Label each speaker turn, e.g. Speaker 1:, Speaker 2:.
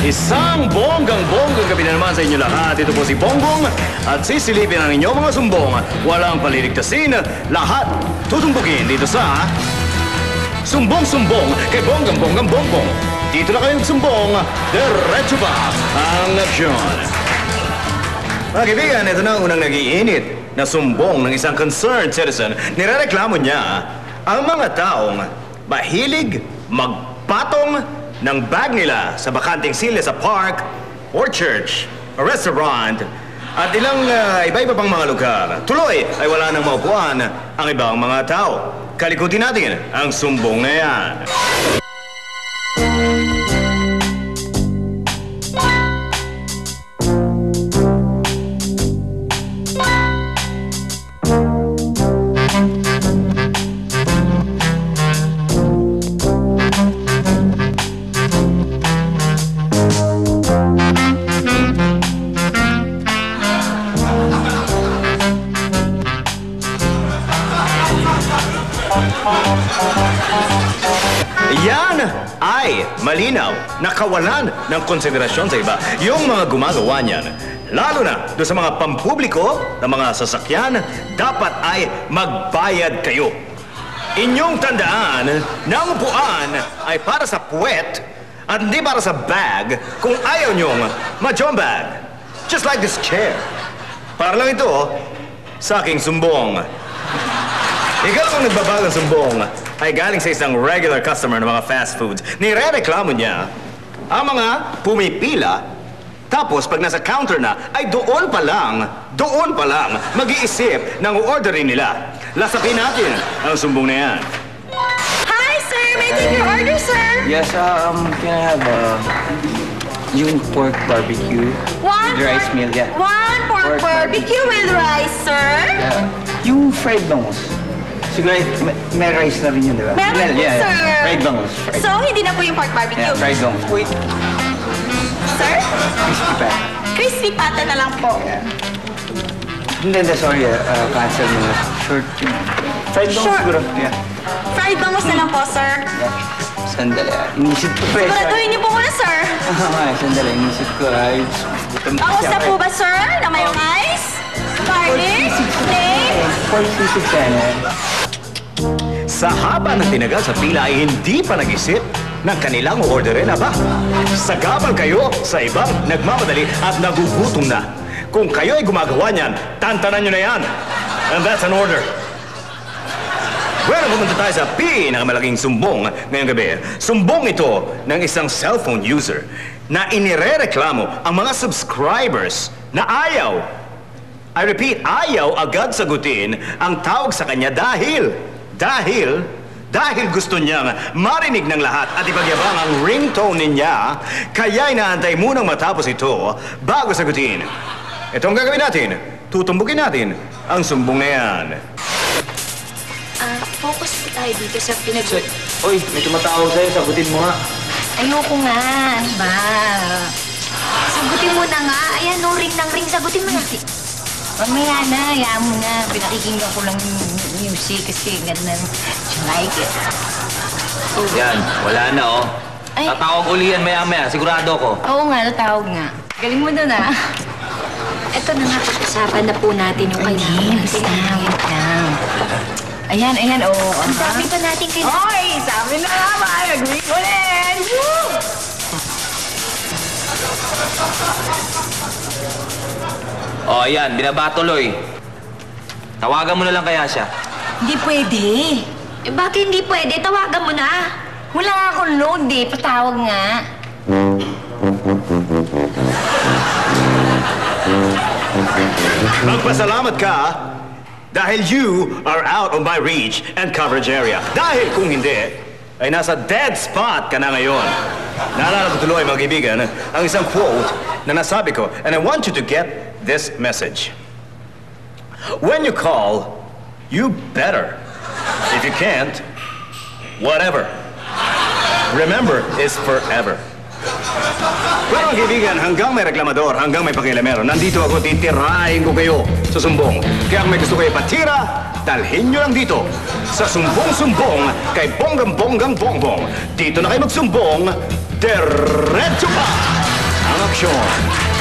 Speaker 1: Isang bonggang-bonggang gabi na naman sa inyo lahat. Ito po si Bongbong at sisilipin ang inyong mga sumbong. Walang paliligtasin, lahat tutumbukin dito sa Sumbong-Sumbong kay Bonggang-Bonggang Bongbong. Dito na kayo nagsumbong, diretso ba ang aksyon? Mga kaibigan, ito na ang unang nag-iinit na sumbong ng isang concerned citizen. Nirereklamo niya ang mga taong mahilig magpatong ng bag nila sa bakanting silya sa park or church or restaurant at ilang iba-iba pang mga lugar. Tuloy ay wala nang maupuan ang ibang mga tao. Kalikutin natin ang sumbong na yan. Yan ay malinaw na kawalan ng konsiderasyon sa iba. Yung mga gumagawa niyan, lalo na doon sa mga pampubliko na mga sasakyan, dapat ay magbayad kayo. Inyong tandaan na ang upuan ay para sa puwet at hindi para sa bag kung ayaw nyong ma-jombag. Just like this chair. Para lang ito sa aking sumbong. Ikalawang nagbabagang sumbong ay galing sa isang regular customer ng mga fast foods. Nire-reklamo niya ang mga pumipila, tapos pag nasa counter na, ay doon pa lang mag-iisip ng orderin nila. Lasapin natin ang sumbong na yan.
Speaker 2: Hi, sir! May I take your order, sir?
Speaker 3: Yes, can I have yung pork barbecue?
Speaker 2: One
Speaker 3: with rice meal, yeah.
Speaker 2: One pork barbecue with rice, sir?
Speaker 3: Yung fried bangus. Siguro may rice na rin yun, di ba?
Speaker 2: Meron po, sir.
Speaker 3: Fried bangus.
Speaker 2: So, hindi na po yung pork barbecue?
Speaker 3: Yeah, fried bangus. Wait.
Speaker 2: Sir?
Speaker 3: Crispy pat.
Speaker 2: Crispy pata na lang po.
Speaker 3: Yeah. Hindi, sorry, cancel mo na. Short. Fried bangus siguro, yeah.
Speaker 2: Fried bangus na lang po, sir.
Speaker 3: Sandali, inisip ko pa eh.
Speaker 2: Siguraduhin niyo po muna, sir.
Speaker 3: Sandali, inisip ko ay...
Speaker 2: Bangus na po ba, sir? Na mayroong ice? Garlic? Plain?
Speaker 3: 46 sana.
Speaker 1: Sa haba ng tinagal sa pila ay hindi pa nag-isip ng kanilang orderin. Aba, sagabal kayo sa ibang nagmamadali at nagugutom na. Kung kayo ay gumagawa niyan, tantanan nyo na yan. And that's an order. Well, pumunta tayo sa pinakamalaking sumbong ngayong gabi. Sumbong ito ng isang cellphone user na inirereklamo ang mga subscribers na ayaw, I repeat, ayaw agad sagutin ang tawag sa kanya dahil gusto niyang marinig ng lahat at ipagyabang ang ringtone niya, kaya inaantay munang matapos ito bago sagutin. Ito ang gagawin natin. Tutumbukin natin ang sumbong na yan.
Speaker 4: Focus po tayo dito sa
Speaker 3: Uy, may tumatawag sa'yo. Sagutin mo nga.
Speaker 4: Ayoko nga. Ano ba? Sagutin mo na nga. Ayan, no, ring ng ring. Sagutin mo na. Mamaya na, hayaan mo na. Pinakikinggan ko lang yung music kasi ganda na. Like it.
Speaker 3: Yan, wala na oh.
Speaker 4: Ay.
Speaker 3: Tatawag uli yan maya-maya. Sigurado ko.
Speaker 4: Oo nga, natawag nga. Galing mo doon, ah. Ito na nga, pag-usapan na po natin yung kailangan natin. Ayan, oo. Ang dami pa natin kailangan.
Speaker 2: Oy, sabi na naman. Agree ko rin. Woo!
Speaker 3: Oh, yan. Binabatuloy. Tawagan mo na lang kaya siya.
Speaker 4: Hindi pwede. Eh, bakit hindi pwede? Tawagan mo na. Wala nga akong load, eh. Patawag nga.
Speaker 1: Magpasalamat ka dahil you are out of my reach and coverage area. Dahil kung hindi, ay nasa dead spot ka na ngayon. Naalala ko tuloy, mga kaibigan, ang isang quote na nasabi ko, and I want you to get this message. When you call, you better. If you can't, whatever. Remember, it's forever. Pero ang kaibigan, hanggang may reklamador, hanggang may pakialamero, nandito ako, titirahin ko kayo sa sumbong. Kaya kung may gusto kayo patira, dalhin nyo lang dito sa Sumbong-Sumbong kay Bonggang-Bonggang Bongbong. Dito na kayo magsumbong, diretso pa! desisyon.